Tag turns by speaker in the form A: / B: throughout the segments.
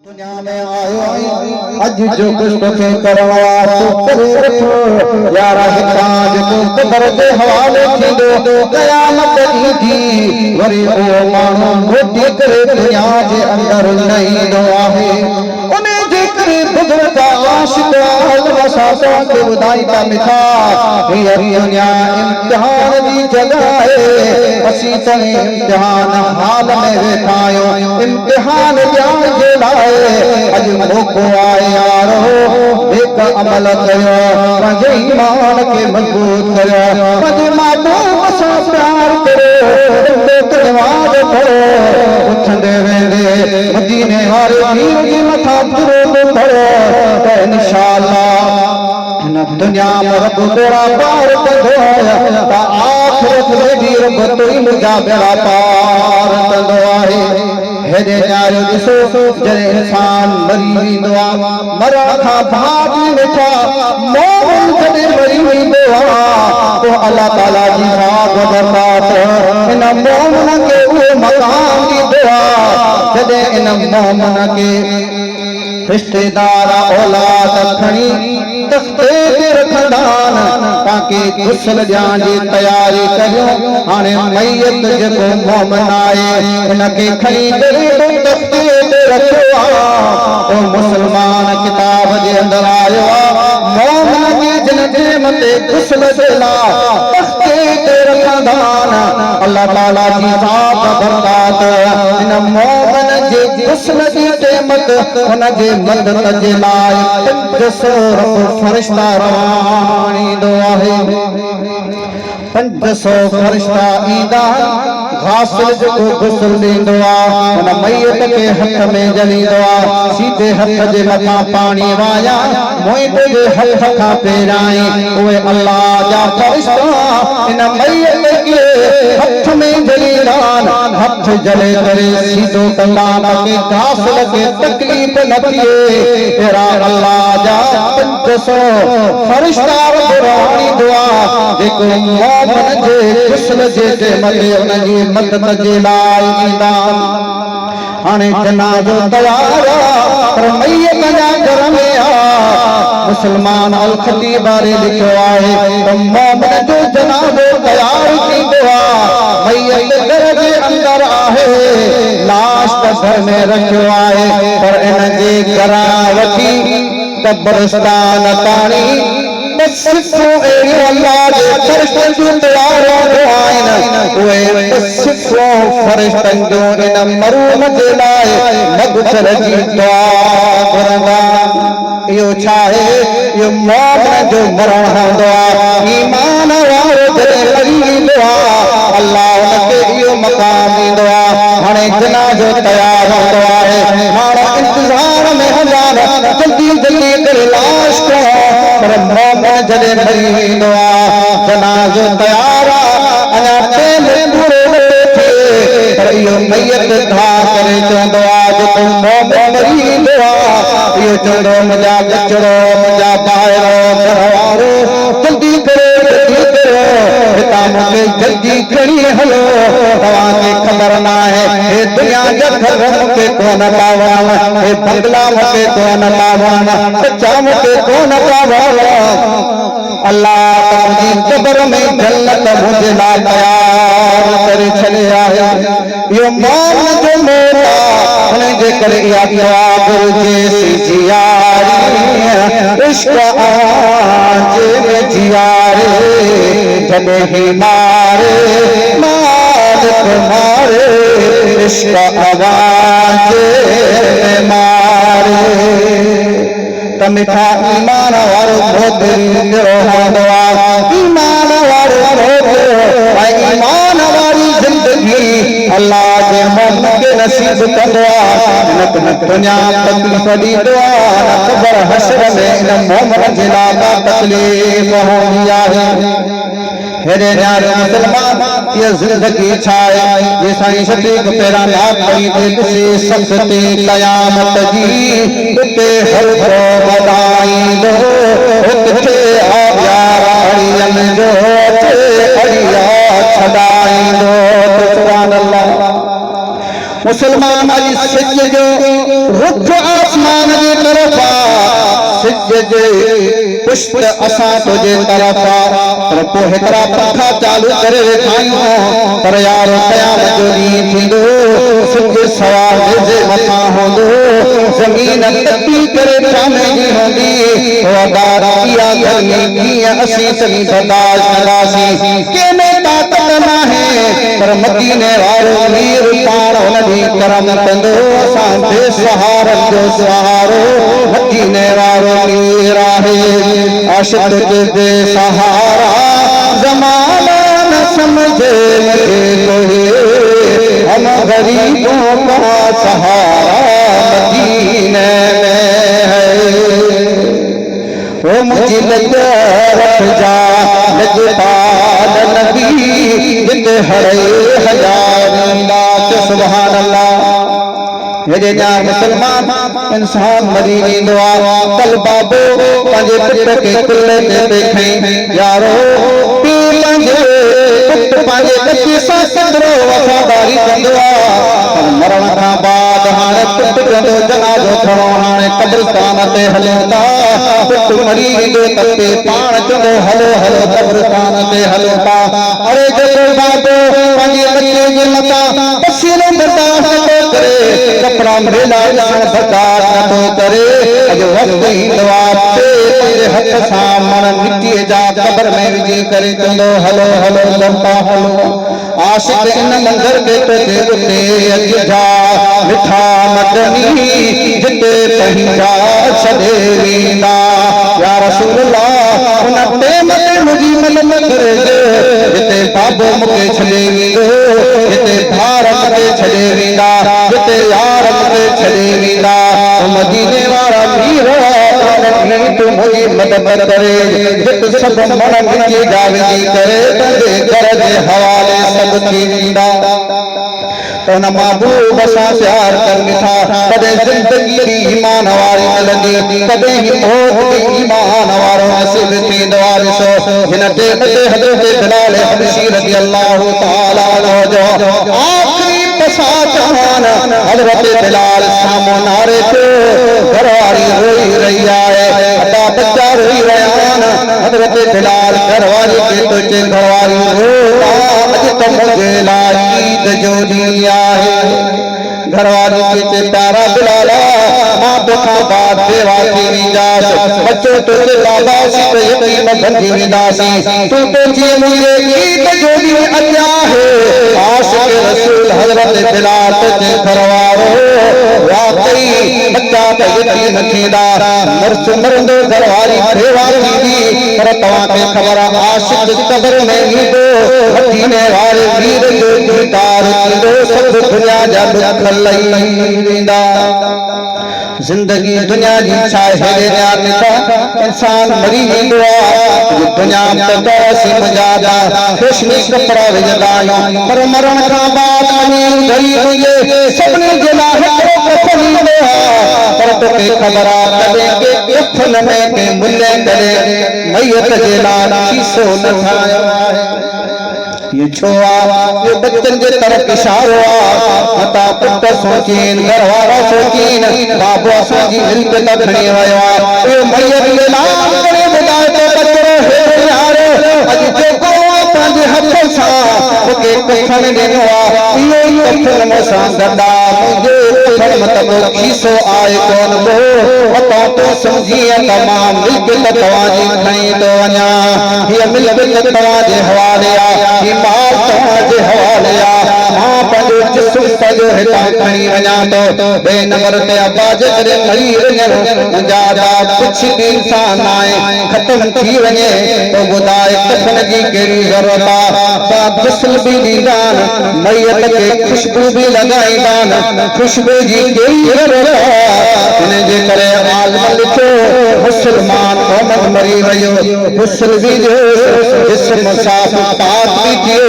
A: दुनिया में आयो अज जो कुछ तोखे करवा तो करे रखो यारा हिताज तो कबर दे हवाले थींदो क़यामत दी वरी ओ माण्हू मोटी करे दुनिया जे अंदर न ईंदो आहे उन्हें जे करे बुजुर्ग आशिक वसासा के बुधाई का मिठा ये दुनिया इम्तिहान दी जगह है असी तने इम्तिहान हाल में वेठायो इम्तिहान ॾियण जे लाइ अज मौक़ो आहे यारो नेक अमल कयो पंहिंजे ईमान खे मज़बूत कयो पंहिंजे महबूब सां प्यार करो नमाज़ पढ़ो उथंदे वेंदे मदीने वारे पीर जे मथां दुरूद पढ़ो त इंशाअल्लाह दुनिया में रब तोरा पार कंदो त आखिरत में भी रब तुंहिंजा बेड़ा पार कंदो आहे हेॾे न्यारो ॾिसो जॾहिं इंसान मरी वेंदो आहे मरण खां बाद वेठा मोमिन जॾहिं मरी वेंदो आहे पोइ अल्लाह ताला जी साथ बरसात इन मोमिन खे उहो मकाम ॾींदो आहे जॾहिं इन मोमिन खे रिश्तेदार औलाद खणी तख़्ते ते रखंदा ताकि गुस्ल ॾियण जी तयारी करियो हाणे मैयत जेको मोमिन आहे उनखे खणी करे तख़्ते ते रखियो आहे ओ मुस्लमान किताब जे अंदर आयो आहे मोमिन खे जिन जे मथे गुस्ल जे लाइ तख़्ते ते रखंदा अल्लाह ताला जी ज़ात बरकात इन मोमिन जे गुस्ल जी नेमत उन जे मदद जे लाइ 500 फरिश्ता रवानींदो आहे 500 फरिश्ता ईंदा घासिल जेको गुस्ल ॾींदो आहे उन मैयत खे हथ में जलींदो आहे सीधे हथ जे मथां पाणी वाया मोइते जे हथ खां पहिराई उहे अल्लाह जा फरिश्ता इन मैयत खे हथ में जलींदा हथ जले करे सीधो कंदा ताकि घासिल खे तकलीफ़ न थिए अहिड़ा अल्लाह जा 500 फरिश्ता रवानींदो आहे जेको मोमिन जे गुस्ल जे मथे उन जी मदद जे लाइ ईंदा हाणे जनाज़ो तयार पर मैयत जा घर में मुसलमान अल खतीब वारे लिखियो आहे त मोमिन जो जनाज़ो तयार थींदो आहे मैयत घर जे अंदर आहे लाश त घर में रखियो आहे पर इन जे घरां वठी कब्रिस्तान ताणी सिर्फ़ अल्लाह जे फरिश्तनि जो तयार हूंदो आहिनि उहे सिर्फ़ फरिश्तनि जो इन मरूम जे लाइ मग़फ़िरत जी दुआ घुरंदा इहो छा आहे इहो मोमिन जो मरण हूंदो आहे ईमान वारो जॾहिं मरी वेंदो आहे अल्लाह उनखे इहो मक़ाम ॾींदो आहे हाणे जनाज़ो तयार हूंदो आहे हाणे इंतज़ार में हूंदा जल्दी जल्दी करे लाश खणो पर मोमिन जॾहिं मरी वेंदो आहे जनाज़ो तयार आहे अञा टेम पूरो न थिए पर इहो मैयत घा करे चवंदो आहे जेको मोमिन मरी वेंदो आहे इहो चवंदो मुंहिंजा बचड़ो मुंहिंजा ॿाहिरो घरवारो जल्दी करो हितां मूंखे जल्दी खणी हलो तव्हांखे ख़बर न आहे हे दुनिया जा घर मूंखे कोन था वणनि हे बंगला मूंखे कोन था वणनि बच्चा मूंखे कोन था वणनि अल्लाह तुंहिंजी क़ब्र में जन्नत मुंहिंजे लाइ तयार करे छॾे आहे इहो मोमिन जो मोल आहे हुन जे करे इहा दुआ घुरिजे जियारी इश्क़ आजे में जियारे जॾहिं मारे मालिक मारे इश्क़ आवाज़े में मारे त मिठा ईमान वारो मोहब्बत हूंदो आहे ईमान वारो मोहब्बत ऐं ईमान वारी ज़िंदगी अल्लाह जे मोमिन खे नसीब कंदो आहे न दुनिया तकलीफ़ ॾींदो आहे न ख़बर हशर में इन मोमिन जे लाइ तकलीफ़ हूंदी आहे हेॾे न्यारे मुसलमान इहा ज़िंदगी छा आहे जे साईं शफ़ीक़ पहिरां नात पढ़ी ते ॾिसे सख़्ती क़यामत जी उते हलको वधाईंदो किथे यारा अड़ियनि जो अड़िया छॾाईंदो सुभान अल्लाह मुसलमान अॼु सिज जो रुख आसमान जी तरफ़ सिज जे पुष्प असां तुंहिंजे तरफ़ पर पोइ हिकिड़ा पंखा चालू करे वेठा आहियूं पर यार क़यामत जो ॾींहुं थींदो सिज सवार जे मथां हूंदो ज़मीन तपी करे चांदनी हूंदी वॾा इहा गर्मी कीअं असीं सभी बर्दाश्त कंदासीं कंहिंमें ताक़त नाहे पर मदीने वारो वीर पाण हुन ॾींहुं करम कंदो असां बेसहारनि जो सहारो मदीने वारो वीर आहे आशिक़ के बेसहारा ज़माना न समझे कोई हम गरीबों का सहारा मदीने में है वो मुझे लग रख जा लजपाल नबी जिते हरे हजार सुभान अल्लाह मेरे न्याय मुसलमान इंसान मरी वेंदो आहे कल बाबो पंहिंजे पुट खे कुल्ले ते वेठई यारो पीउ पंहिंजे पुट पंहिंजे बच्चे सां केतिरो वफ़ादारी कंदो आहे मरण खां बाद हाणे पुट कंदो जनाज़ो खणो हाणे कब्रिस्तान ते हलूं था पुट मरी वेंदो त पे पाण चवंदो हलो हलो कब्रिस्तान ते हलूं था अरे जेको बाबो पंहिंजे बच्चे जे मथां पसीनो बर्दाश्त नथो करे कपड़ा मेला बर्दाश्त नथो करे अॼु वक़्तु ईंदो आहे पंहिंजे हथ सां मण मिटीअ जा क़ब्र में विझी करे चवंदो हलो हलो लंबा हलो आशिक़ इन मंज़र के तुझे उते अॼु जा मिठा मदनी जिते पंहिंजा छॾे वेंदा या रसूल अल्लाह उन टेम ते मुंहिंजी मदद करिजे जिते बाबो मूंखे छॾे वेंदो जिते भार मूंखे छॾे वेंदा जिते यार मूंखे छॾे वेंदा मदीने वारा वीर तूं मुंहिंजी मदद करे जिते सभु मण मिटी जा विझी करे तुंहिंजे घर जे हवाले सभु थी वेंदा उन महबूब सां प्यार कर मिठा कॾहिं ज़िंदगी बि ईमान वारी मिलंदी कॾहिं ही मौत बि ईमान वारो नसीब थींदो आहे ॾिसो हिन टेम ते हज़रत बिलाल हबशी रज़ी अल्लाह ताला अन्हु जो आख़िरी पसा जहान हज़रत बिलाल साम्हूं नारे पियो घरवारी रोई रही आहे अदा बच्चा रोई रहिया आहिनि हज़रत बिलाल घरवारी खे थो चए घरवारी रो अॼु त मुंहिंजे लाइ ईद जो ॾींहुं आहे घरवारी खे चए प्यारा बिलाल मां तोखां बाद बेवा थी वेंदासीं बच्चो तुंहिंजे लाॾासीं त यतीम बणिजी वेंदासीं तूं तो जीअं मुंहिंजे ईद जो ॾींहुं अॼु आहे आशिक़ रसूल हज़रत बिलाल तुंहिंजे घरवारो वाकई बच्चा त यतीम थींदा मर्स मरंदो घरवारी बेवा थींदी पर तव्हांखे ख़बर आहे आशिक़ क़ब्र में ईंदो मदीने वारे वीर जो दीदार थींदो सभु दुनिया जा दुख लही वेंदा जिंदगी दुनिया जी छा हेरे न्यात इंसान मरी वेंदो आहे दुनिया में तो मुंहिंजा रेशमी कपिड़ा विझंदा आहियूं पर मरण खां बाद अमीर ग़रीब हुजे सभिनी जे लाइ हिकिड़ो कफ़न ईंदो आहे पर तोखे ख़बर आहे कॾहिं के कफ़न में के मुल्ले करे मैयत जे लाइ शीशो न ठाहियो आहे ये छो ये बच्चन जे तरफ इशारो मता पुट सोचीन घरवारा सोचीन बाबू असांजी मिल्कियत खणी वियो आहे ए मैयत जे नाम करे ॿुधाए तो बचड़ो हे यार अॼु जेको पंहिंजे हथ सां मूंखे कफन ॾिनो आहे इहो ई कफन मूंसां गॾा मुंहिंजे कफन मतिलबु खीसो आहे कोन को अतो तो सम्झी त मां मिल्कियत तव्हांजी खणी थो वञा हीअ मिल्कियत तव्हांजे हवाले आहे मां तव्हांजे हवाले आहे मां पंहिंजो जिस्म सॼो हितां खणी वञा थो ॿिए नंबर ते अब्बा जे करे मरी वञे मुंहिंजा कुझु बि इंसान आहे ख़तम थी वञे तो ॿुधाए कफन जी कहिड़ी ज़रूरत आहे ग़ुस्ल बि ॾींदा आहिनि मैयत खे ख़ुशबू बि लॻाईंदा आहिनि ख़ुशबू जी कहिड़ी ज़रूरत आहे हिन जे करे आलिम लिखो मुस्लमान मोहम्मद मरी वियो ग़ुस्ल बि ॾियो जिस्म साफ़ पाक बि थियो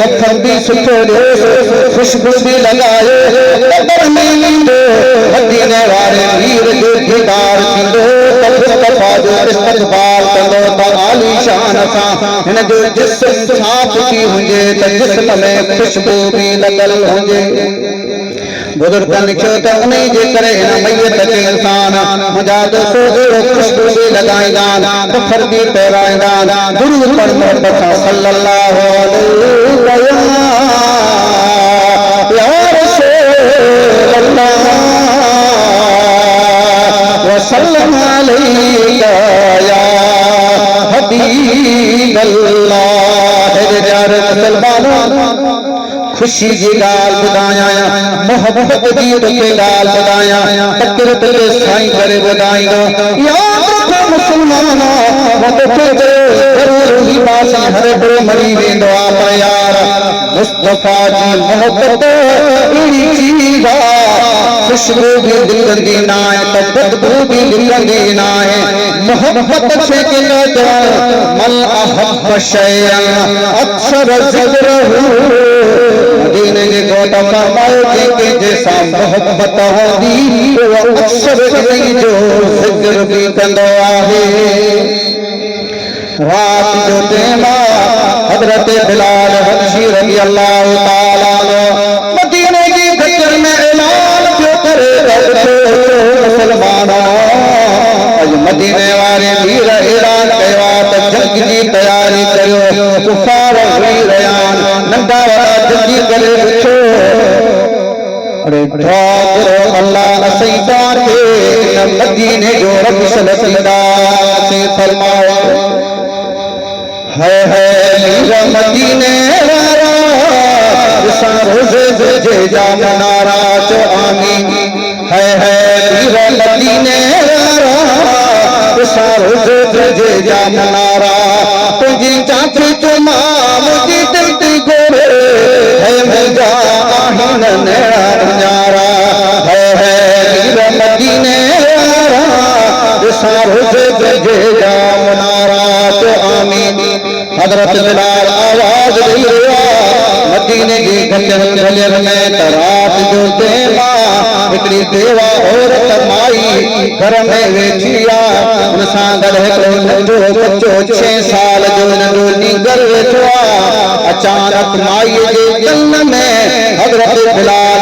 A: कफन बि सुठो ॾियो खुशबू भी लगाए कब्र में ईंदो मदीने वारे वीर जो दीदार थींदो मुस्तफा जो इस्तक़बाल कंदो त आलीशान सां हिन जो जिस्म साफ़ थी हुजे त जिस्म में खुशबू भी लॻल हुजे बुजुर्गन क्यों तो उन्हीं जे करे न मैयत के इंसान मुझा दोस्तों जो खुशबू भी लगाएगा तो फर्दी पहराएगा दुरूद पढ़ने बचा सल्लल्लाहु अलैहि या रसूल अल्लाह व सल्लम अलैका या हबीब अल्लाह। यार मुसलमानों खुशी की गाल बुधाया मोहब्बत की के गाल बुधाया तकरीर के साईं करे बुधाइयो याद रखो मुसलमानों वदे जरूर ही बासी हर बड़े मरी वेंदो आप यार मुस्तफा जी मोहब्बत इड़ी चीज खुशबू भी दिल दी ना है तो बदबू भी दिल दी ना है मोहब्बत से के न मल अहब शैअन अक्सर ज़िक्रहु मदीने के गौतम फरमाए कि जैसा मोहब्बत होगी वो अक्सर नहीं जो जिक्र भी कंदो आहे। रात जो टेमा हजरत बिलाल हबशी रज़ी अल्लाह ताला अन्हु मदीने की गजर में ऐलान क्यों करे मुसलमानों आज मदीने वाले वीर ऐलान कया तो जंग की तैयारी करो कुफार हुई रयान नंदा वाला जंगी करे बिछो अरे दुआ करो अल्लाह सईदार के मदीने जो रब सल्लल्लाहु से फरमाओ है मीरा मदीने वाला रोज़े जे जा मनारा जो आमीन है मीरा मदीने वाला रोज़े जे जा मनारा तुझी चाची चुमा मुझी दिलती गोरे है मुझा आहिन नेड़ा उजारा है मीरा मदीने वाला रोज़े जे जा मनारा जो आमीन। हजरत बिलाल आवाज दी रहा मदीने की गलियन में रात जो देवा हिकड़ी देवा औरत माई घर में वेठिया उनसां गॾु हिकिड़ो नंढो बच्चो 6 साल जो नंढो नीगर वेठो आहे। अचानक माई जे कन में हजरत बिलाल